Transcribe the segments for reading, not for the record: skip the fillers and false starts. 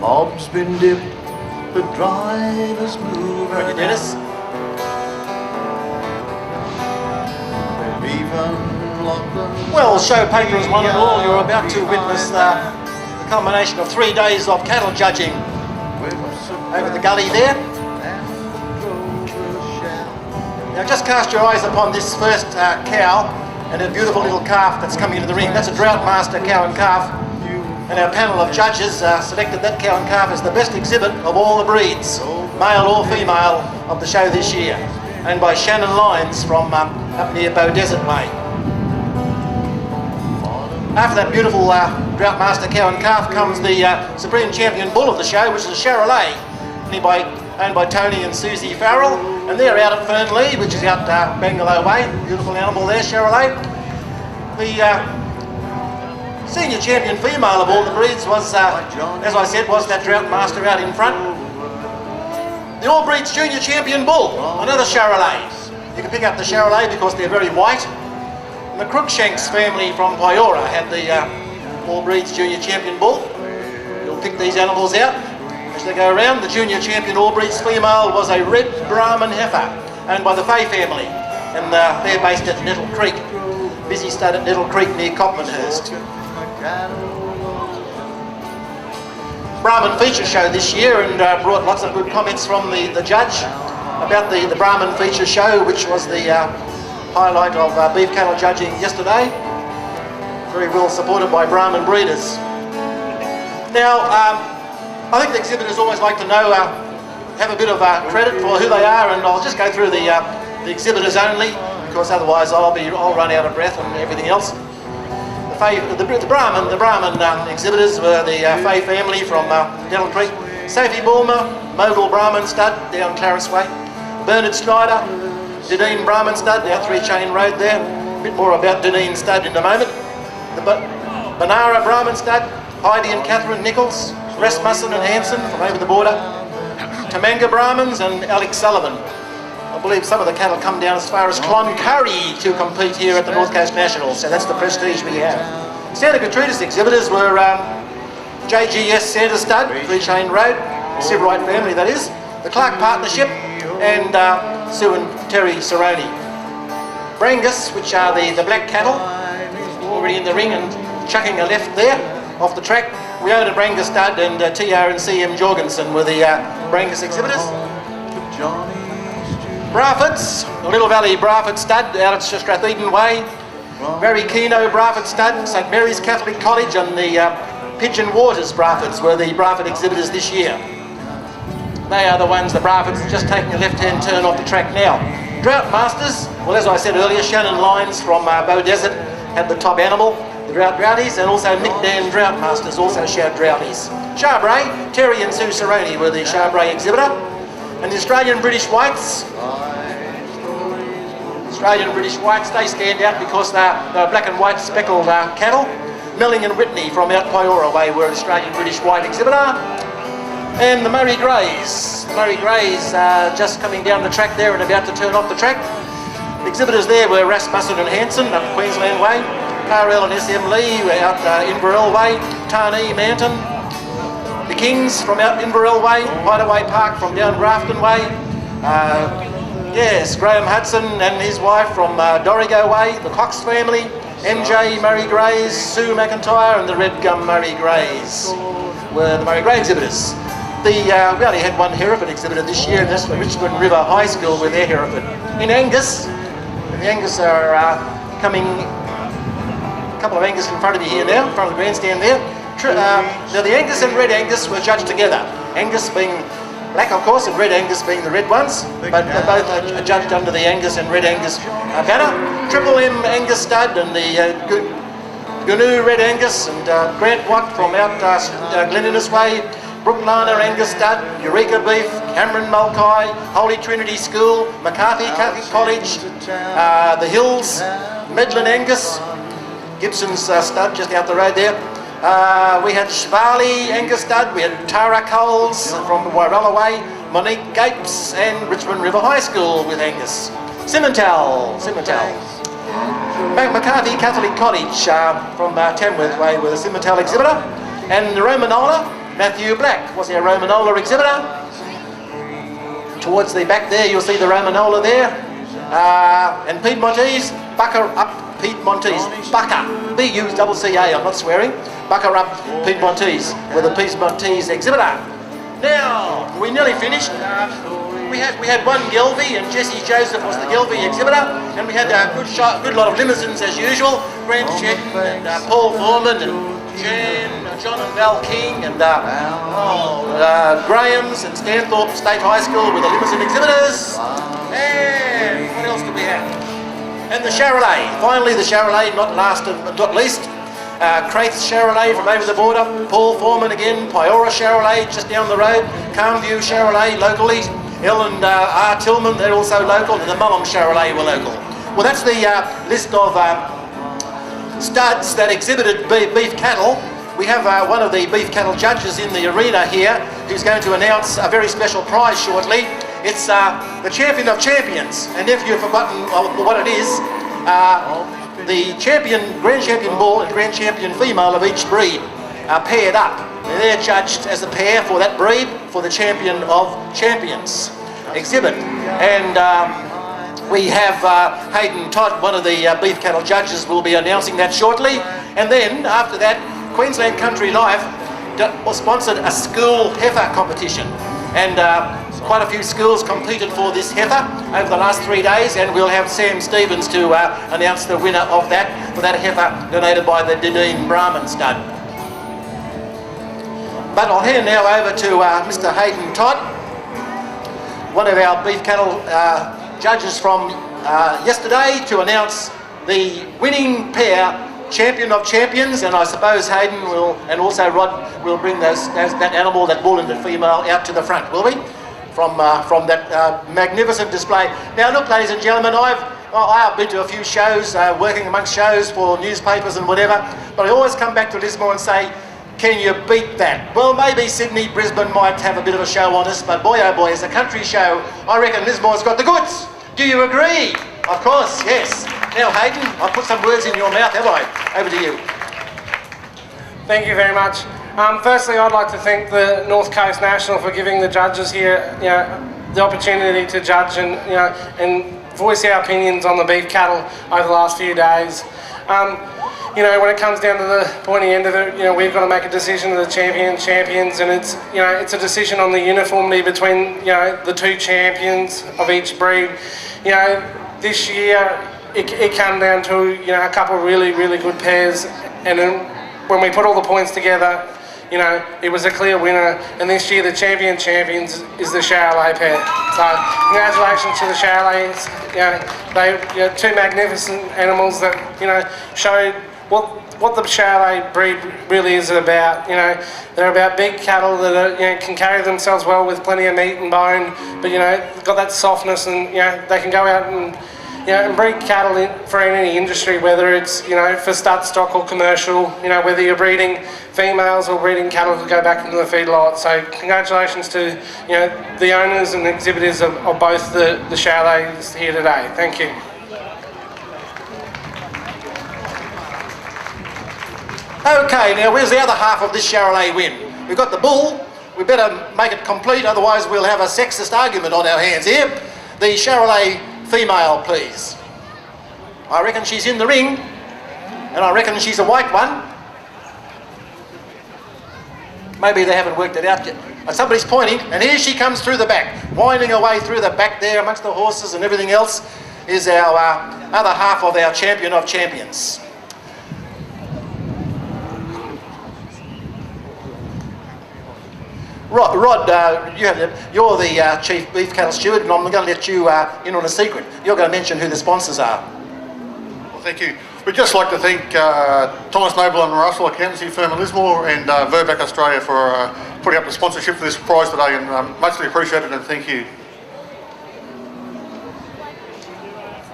Bob's been dipped, the drivers move. Right, Dennis. They've even locked them. Well, show patrons one and all, you're about to witness the culmination of 3 days of cattle judging over the gully there. Now just cast your eyes upon this first cow and a beautiful little calf that's coming into the ring. That's a Drought Master cow and calf. And our panel of judges selected that cow and calf as the best exhibit of all the breeds, male or female, of the show this year. Owned by Shannon Lyons from up near Bow Desert Way. After that beautiful Drought Master cow and calf comes the Supreme Champion Bull of the show, which is a Charolais, owned by Tony and Susie Farrell, and they're out at Fernley, which is out Bangalow Way. Beautiful animal there, Charolais. The senior champion female of all the breeds was, as I said, was that Drought Master out in front. The All Breeds Junior Champion Bull, another Charolais. You can pick up the Charolais because they're very white. And the Crookshanks family from Piora had the All Breeds Junior Champion Bull. You'll pick these animals out as they go around. The Junior Champion All Breeds female was a red Brahman heifer, owned by the Fay family, and they're based at Nettle Creek. Busy stud at Nettle Creek near Copmanhurst. Brahman feature show this year, and brought lots of good comments from the judge about the Brahman feature show, which was the highlight of beef cattle judging yesterday. Very well supported by Brahman breeders. Now, I think the exhibitors always like to know, have a bit of credit for who they are, and I'll just go through the exhibitors only, because otherwise I'll run out of breath and everything else. The Brahman exhibitors were the Fay family from Nettle Creek. Sophie Bulmer, Mogul Brahman stud down Clarence Way. Bernard Snyder, Deneen Brahman stud down 3 Chain Road there. A bit more about Deneen stud in a moment. The Banara Brahman stud, Heidi and Catherine Nichols, Rasmussen and Hanson from over the border. Tamanga Brahmans and Alex Sullivan. I believe some of the cattle come down as far as Cloncurry to compete here at the North Coast Nationals, so that's the prestige we have. Santa Gertrudis exhibitors were JGS Santa Stud, 3 Chain Road, Sivrite family that is, the Clark Partnership, and Sue and Terry Cerrone. Brangus, which are the black cattle, already in the ring and chucking a left there off the track. We owned a Brangus stud, and TR and CM Jorgensen were the Brangus exhibitors. Braffords, the Little Valley Brafford stud out at Stratheden Way. Barry Keno Brafford stud, St Mary's Catholic College, and the Pigeon Waters Braffords were the Brafford exhibitors this year. They are the ones, the Braffords, just taking a left-hand turn off the track now. Drought Masters, well, as I said earlier, Shannon Lyons from Bow Desert had the top animal, the Droughties, and also Mick Dan Drought Masters also showed Droughties. Charbray, Terry and Sue Cerrone were the Charbray exhibitor. And the Australian-British Whites, they stand out because they're black and white speckled cattle. Melling and Whitney from out Piora Way were Australian-British White exhibitor. And the Murray Greys. The Murray Greys just coming down the track there and about to turn off the track. The exhibitors there were Rasmussen and Hanson up Queensland Way. RL and SM Lee were out Inverell Way. Tarnee Manton. The Kings from out Inverell Way, Hideaway Park from down Grafton Way. Yes, Graham Hudson and his wife from Dorrigo Way. The Cox family, MJ Murray Greys, Sue McIntyre, and the Red Gum Murray Greys were the Murray Grey exhibitors. We only had one Hereford exhibitor this year, and that's the Richmond River High School with their Hereford. In Angus, and the Angus are coming, a couple of Angus in front of you here now, in front of the grandstand there. Now the Angus and Red Angus were judged together. Angus being black, of course, and Red Angus being the red ones, but both are judged under the Angus and Red Angus banner. Triple M Angus stud and the Gnu Red Angus, and Grant Watt from out Gleninus Way. Brooklana Angus stud, Eureka Beef, Cameron Mulcahy, Holy Trinity School, McCarthy Catholic College, the Hills, Medlin Angus, Gibson's stud just out the road there. We had Shvali Angus stud, we had Tara Coles from Wyrella Way, Monique Gapes, and Richmond River High School with Angus. Simmental. McCarthy Catholic College from Tamworth Way with a Simmental exhibitor. And the Romanola, Matthew Black was our Romanola exhibitor. Towards the back there, you'll see the Romanola there. And Piedmontese, bucker up Piedmontese. Bucker, B-U-C-C-A, I'm not swearing. Bucker up Piedmontese with a Piedmontese exhibitor. Now, we nearly finished. We had one Gelby, and Jesse Joseph was the Gelby exhibitor, and we had a good lot of limousines as usual. Grant Chetton and Paul Foreman and John and Val King and Graham's and Stanthorpe State High School with the limousine exhibitors. And what else did we have? And the Charolais. Finally, the Charolais, not last and not least. Craith's Charolais from over the border. Paul Foreman again. Piora Charolais just down the road. Calmview Charolais locally. Ellen R. Tillman, they're also local, and the Mullum Charolais were local. Well, that's the list of studs that exhibited beef cattle. We have one of the beef cattle judges in the arena here who's going to announce a very special prize shortly. It's the Champion of Champions, and if you've forgotten what it is, the Grand Champion bull and Grand Champion female of each breed are paired up. They're judged as a pair for that breed for the Champion of Champions exhibit. And we have Hayden Todd, one of the beef cattle judges, will be announcing that shortly. And then after that, Queensland Country Life sponsored a school heifer competition. And quite a few schools competed for this heifer over the last 3 days, and we'll have Sam Stevens to announce the winner of that, for that heifer donated by the Dideen Brahman stud. But I'll hand now over to Mr. Hayden Todd, one of our beef cattle judges from yesterday, to announce the winning pair, Champion of Champions. And I suppose Hayden will, and also Rod, will bring that animal, that bull and the female, out to the front, will we? From that magnificent display. Now look, ladies and gentlemen, I've been to a few shows, working amongst shows for newspapers and whatever, but I always come back to Lismore and say, can you beat that? Well, maybe Sydney, Brisbane might have a bit of a show on us, but boy oh boy, as a country show, I reckon Lismore's got the goods. Do you agree? Of course, yes. Now Hayden, I've put some words in your mouth, have I? Over to you. Thank you very much. Firstly, I'd like to thank the North Coast National for giving the judges here, the opportunity to judge and voice our opinions on the beef cattle over the last few days. When it comes down to the pointy end of it, we've got to make a decision of the champions, and it's a decision on the uniformity between, the two champions of each breed. This year it came down to, a couple of really, really good pairs, and then when we put all the points together, it was a clear winner, and this year the champions is the Charolais pair. So congratulations to the Charolais. They two magnificent animals that showed what the Charolais breed really is about. They're about big cattle that are, can carry themselves well with plenty of meat and bone, but they've got that softness, and they can go out and and breed cattle for any industry, whether it's for stud stock or commercial. Whether you're breeding females or breeding cattle to go back into the feedlot. So congratulations to the owners and exhibitors of both the Charolais here today. Thank you. Okay, now where's the other half of this Charolais win? We've got the bull. We better make it complete, otherwise we'll have a sexist argument on our hands here. The Charolais female, please. I reckon she's in the ring, and I reckon she's a white one. Maybe they haven't worked it out yet. And somebody's pointing, and here she comes through the back, winding her way through the back there amongst the horses and everything else, is our other half of our champion of champions. Rod, you're the Chief Beef Cattle Steward, and I'm going to let you in on a secret. You're going to mention who the sponsors are. Well, thank you. We'd just like to thank Thomas Noble and Russell Accountancy Firm in Lismore and Verbac Australia for putting up the sponsorship for this prize today, and muchly appreciated, and thank you.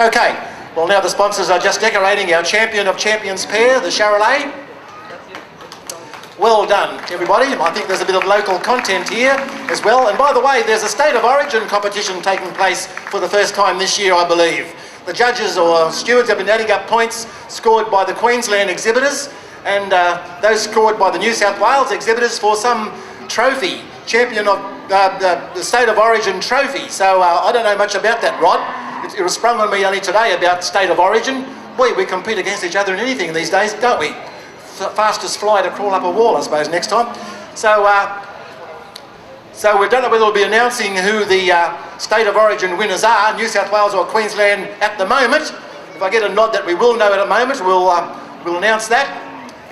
Okay, well now the sponsors are just decorating our champion of champions pair, the Charolais. Well done, everybody. I think there's a bit of local content here as well. And by the way, there's a State of Origin competition taking place for the first time this year, I believe. The judges or stewards have been adding up points scored by the Queensland exhibitors and those scored by the New South Wales exhibitors for some trophy, champion of the State of Origin trophy. So I don't know much about that, Rod. It was sprung on me only today about State of Origin. Boy, we compete against each other in anything these days, don't we? Fastest fly to crawl up a wall, I suppose, next time. So we don't know whether we'll be announcing who the State of Origin winners are, New South Wales or Queensland at the moment. If I get a nod that we will know at the moment, we'll announce that.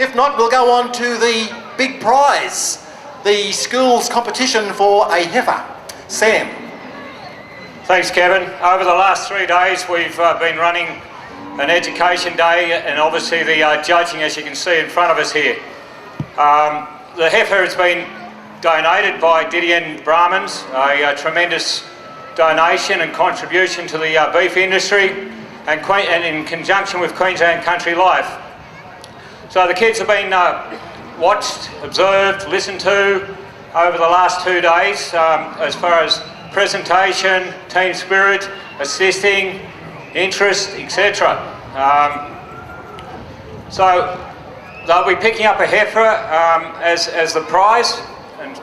If not, we'll go on to the big prize, the school's competition for a heifer. Sam. Thanks, Kevin. Over the last 3 days, we've been running an education day and obviously the judging, as you can see in front of us here. The heifer has been donated by Didion Brahmins, a tremendous donation and contribution to the beef industry and in conjunction with Queensland Country Life. So the kids have been watched, observed, listened to over the last 2 days as far as presentation, team spirit, assisting, interest, etc. So they'll be picking up a heifer as the prize. And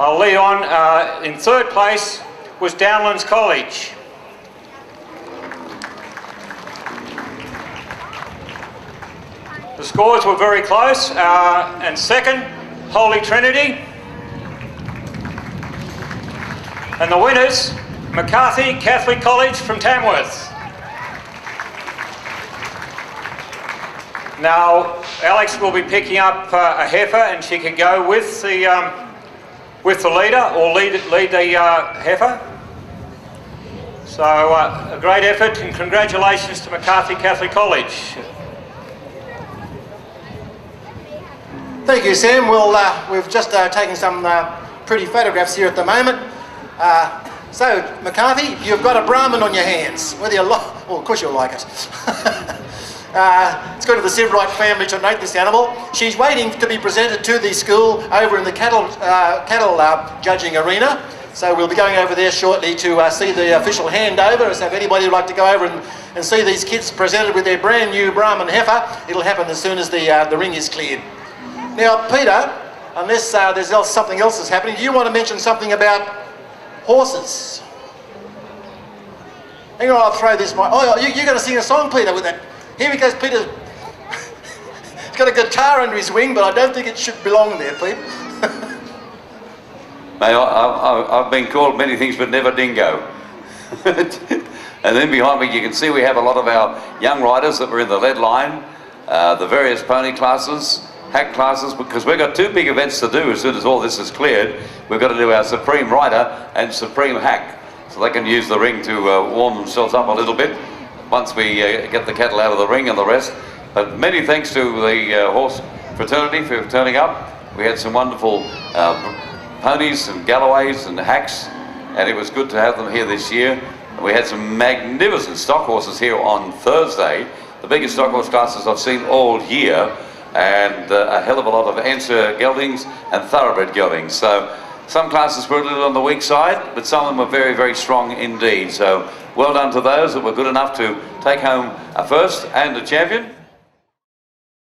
I'll lead on. In third place was Downlands College. The scores were very close. And second, Holy Trinity. And the winners, McCarthy Catholic College from Tamworth. Now, Alex will be picking up a heifer, and she can go with the leader or lead the heifer. So, a great effort, and congratulations to McCarthy Catholic College. Thank you, Sam. We've just taken some pretty photographs here at the moment. So, McCarthy, you've got a Brahmin on your hands. Whether you like, well, of course you'll like it. It's good of the Severite family to note this animal. She's waiting to be presented to the school over in the cattle judging arena. So we'll be going over there shortly to see the official handover. So if anybody would like to go over and see these kids presented with their brand new Brahmin heifer, it'll happen as soon as the ring is cleared. Now, Peter, unless there's something else that's happening, do you want to mention something about horses? Hang on, I'll throw this mic. Oh, you're going to sing a song, Peter, with that. Here he goes, Peter. He's got a guitar under his wing, but I don't think it should belong there, Pete. Mate, I've been called many things, but never dingo. And then behind me, you can see we have a lot of our young riders that were in the lead line, the various pony classes, hack classes, because we've got two big events to do as soon as all this is cleared. We've got to do our Supreme Rider and Supreme Hack, so they can use the ring to warm themselves up a little bit once we get the cattle out of the ring and the rest. But many thanks to the horse fraternity for turning up. We had some wonderful ponies and galloways and hacks, and it was good to have them here this year. We had some magnificent stock horses here on Thursday, the biggest stock horse classes I've seen all year, and a hell of a lot of answer geldings and thoroughbred geldings. So some classes were a little on the weak side, but some of them were very, very strong indeed. So well done to those that were good enough to take home a first and a champion.